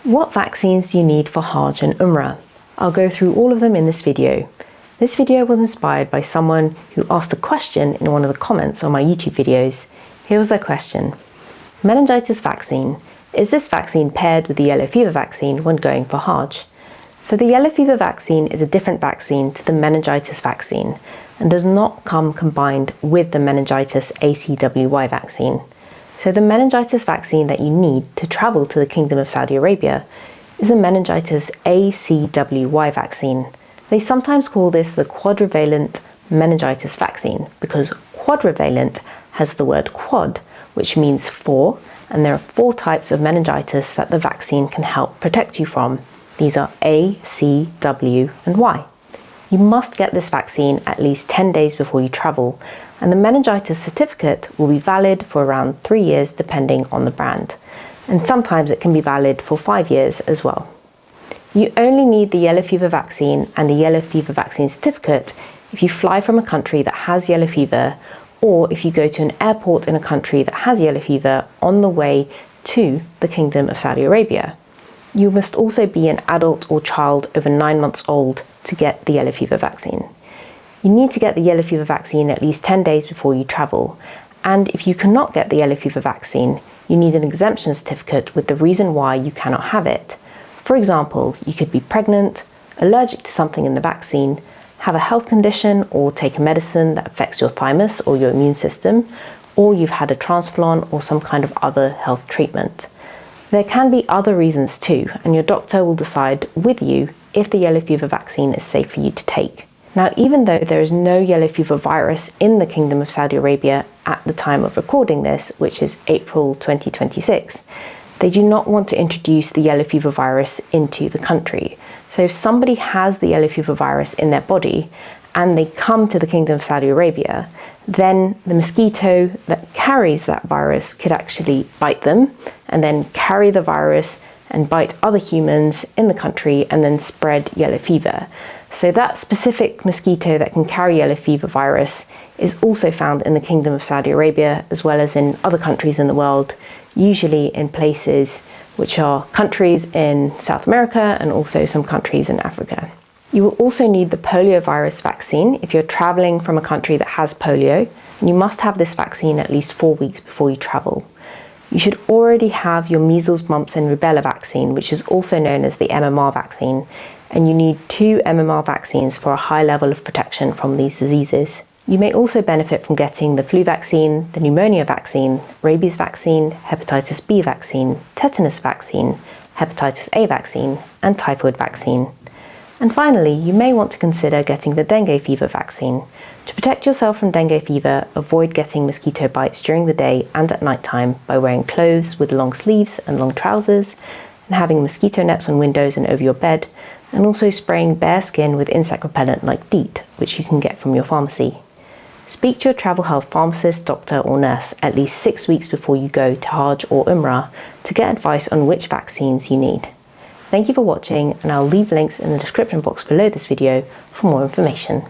What vaccines do you need for Hajj and Umrah? I'll go through all of them in this video. This video was inspired by someone who asked a question in one of the comments on my YouTube videos. Here was their question. Meningitis vaccine. Is this vaccine paired with the yellow fever vaccine when going for Hajj? So the yellow fever vaccine is a different vaccine to the meningitis vaccine and does not come combined with the meningitis ACWY vaccine. So the meningitis vaccine that you need to travel to the Kingdom of Saudi Arabia is the meningitis ACWY vaccine. They sometimes call this the quadrivalent meningitis vaccine because quadrivalent has the word quad, which means 4, and there are 4 types of meningitis that the vaccine can help protect you from. These are A, C, W, and Y. You must get this vaccine at least 10 days before you travel, and the meningitis certificate will be valid for around 3 years depending on the brand, and sometimes it can be valid for 5 years as well. You only need the yellow fever vaccine and the yellow fever vaccine certificate if you fly from a country that has yellow fever, or if you go to an airport in a country that has yellow fever on the way to the Kingdom of Saudi Arabia. You must also be an adult or child over 9 months old to get the yellow fever vaccine. You need to get the yellow fever vaccine at least 10 days before you travel, and if you cannot get the yellow fever vaccine, you need an exemption certificate with the reason why you cannot have it. For example, you could be pregnant, allergic to something in the vaccine, have a health condition or take a medicine that affects your thymus or your immune system, or you've had a transplant or some kind of other health treatment. There can be other reasons too, and your doctor will decide with you if the yellow fever vaccine is safe for you to take. Now, even though there is no yellow fever virus in the Kingdom of Saudi Arabia at the time of recording this, which is April 2026, they do not want to introduce the yellow fever virus into the country. So if somebody has the yellow fever virus in their body and they come to the Kingdom of Saudi Arabia, then the mosquito that carries that virus could actually bite them and then carry the virus and bite other humans in the country and then spread yellow fever. So that specific mosquito that can carry yellow fever virus is also found in the Kingdom of Saudi Arabia as well as in other countries in the world, usually in places which are countries in South America and also some countries in Africa. You will also need the polio virus vaccine if you're traveling from a country that has polio, and you must have this vaccine at least 4 weeks before you travel. You should already have your measles, mumps and rubella vaccine, which is also known as the MMR vaccine, and you need 2 MMR vaccines for a high level of protection from these diseases. You may also benefit from getting the flu vaccine, the pneumonia vaccine, rabies vaccine, hepatitis B vaccine, tetanus vaccine, hepatitis A vaccine, and typhoid vaccine. And finally, you may want to consider getting the dengue fever vaccine. To protect yourself from dengue fever, avoid getting mosquito bites during the day and at night time by wearing clothes with long sleeves and long trousers, and having mosquito nets on windows and over your bed, and also spraying bare skin with insect repellent like DEET, which you can get from your pharmacy. Speak to your travel health pharmacist, doctor or nurse at least 6 weeks before you go to Hajj or Umrah to get advice on which vaccines you need. Thank you for watching, and I'll leave links in the description box below this video for more information.